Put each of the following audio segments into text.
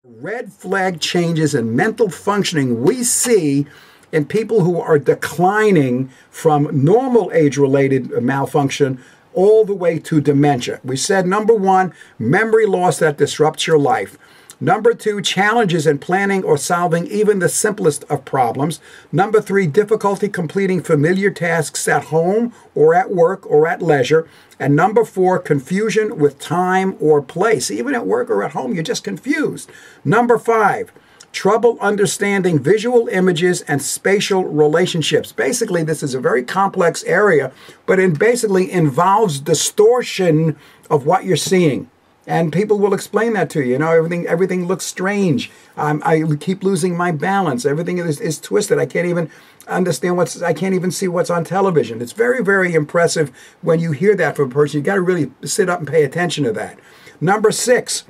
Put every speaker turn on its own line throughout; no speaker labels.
Red flag changes in mental functioning we see in people who are declining from normal age-related malfunction all the way to dementia. We said, number one, memory loss that disrupts your life. Number two, challenges in planning or solving even the simplest of problems. Number three, difficulty completing familiar tasks at home or at work or at leisure. And number four, confusion with time or place. Even at work or at home, you're just confused. Number five, trouble understanding visual images and spatial relationships. Basically, this is a very complex area, but it basically involves distortion of what you're seeing. And people will explain that to you. You know, everything looks strange. I keep losing my balance. Everything is twisted. I can't even understand I can't even see what's on television. It's very, very impressive when you hear that from a person. You got to really sit up and pay attention to that. Number six,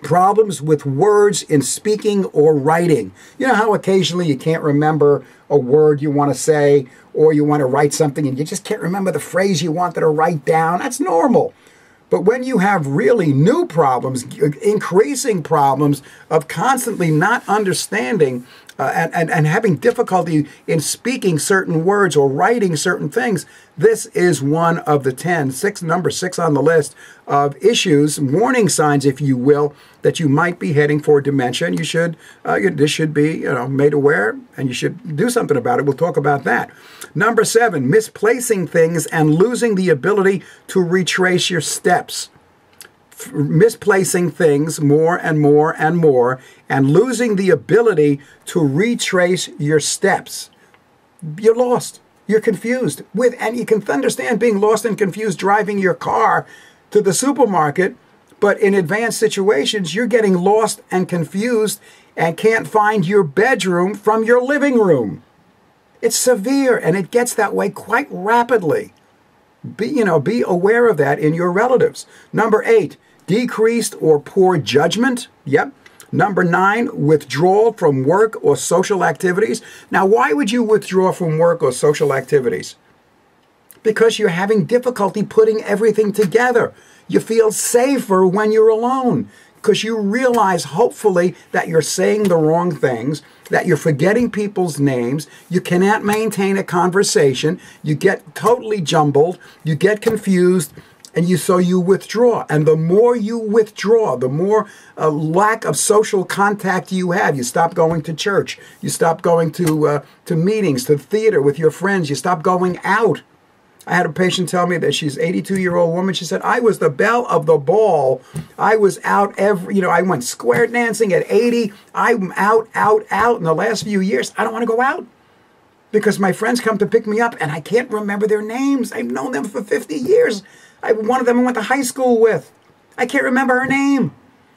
problems with words in speaking or writing. You know how occasionally you can't remember a word you want to say, or you want to write something and you just can't remember the phrase you wanted to write down? That's normal. But when you have really new problems, increasing problems of constantly not understanding and having difficulty in speaking certain words or writing certain things, this is one of the 10, number 6 on the list of issues, warning signs, if you will, that you might be heading for dementia. And you should, this should be made aware, and you should do something about it. We'll talk about that. Number 7, misplacing things and losing the ability to retrace your steps. Misplacing things more and more and more, and losing the ability to retrace your steps. You're lost. You're confused. And you can understand being lost and confused driving your car to the supermarket, but in advanced situations, you're getting lost and confused and can't find your bedroom from your living room. It's severe, and it gets that way quite rapidly. Be aware of that in your relatives. Number 8, decreased or poor judgment. Yep. Number 9, withdrawal from work or social activities. Now, why would you withdraw from work or social activities? Because you're having difficulty putting everything together. You feel safer when you're alone because you realize, hopefully, that you're saying the wrong things, that you're forgetting people's names, you cannot maintain a conversation, you get totally jumbled, you get confused, and so you withdraw. And the more you withdraw, the more lack of social contact you have. You stop going to church. You stop going to meetings, to theater with your friends. You stop going out. I had a patient tell me that she's an 82-year-old woman. She said, I was the belle of the ball. I was out I went square dancing at 80. I'm out. In the last few years, I don't want to go out because my friends come to pick me up and I can't remember their names. I've known them for 50 years. One of them I went to high school with. I can't remember her name.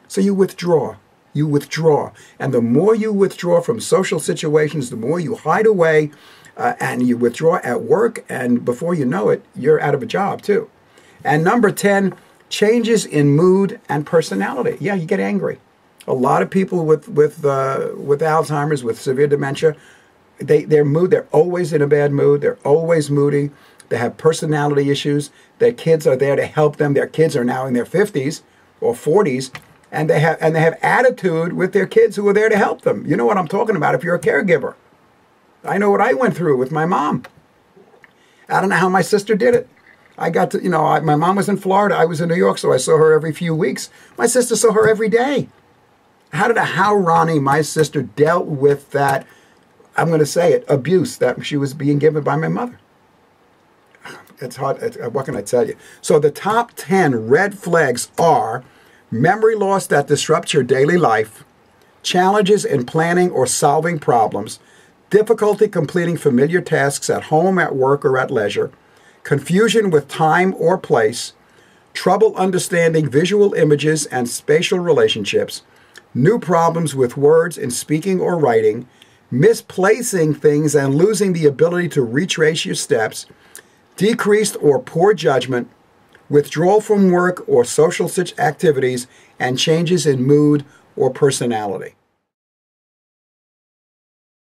So you withdraw. You withdraw. And the more you withdraw from social situations, the more you hide away, and you withdraw at work, and before you know it, you're out of a job too. And number 10, changes in mood and personality. Yeah, you get angry. A lot of people with Alzheimer's, with severe dementia, their mood, they're always in a bad mood. They're always moody. They have personality issues. Their kids are there to help them. Their kids are now in their 50s or 40s, and they have attitude with their kids who are there to help them. You know what I'm talking about if you're a caregiver. I know what I went through with my mom. I don't know how my sister did it. I got to, my mom was in Florida. I was in New York, so I saw her every few weeks. My sister saw her every day. How Ronnie, my sister, dealt with that, I'm going to say it, abuse that she was being given by my mother. It's hard. What can I tell you? So the top 10 red flags are memory loss that disrupts your daily life, challenges in planning or solving problems, difficulty completing familiar tasks at home, at work, or at leisure, confusion with time or place, trouble understanding visual images and spatial relationships, new problems with words in speaking or writing, misplacing things and losing the ability to retrace your steps, decreased or poor judgment, withdrawal from work or social activities, and changes in mood or personality.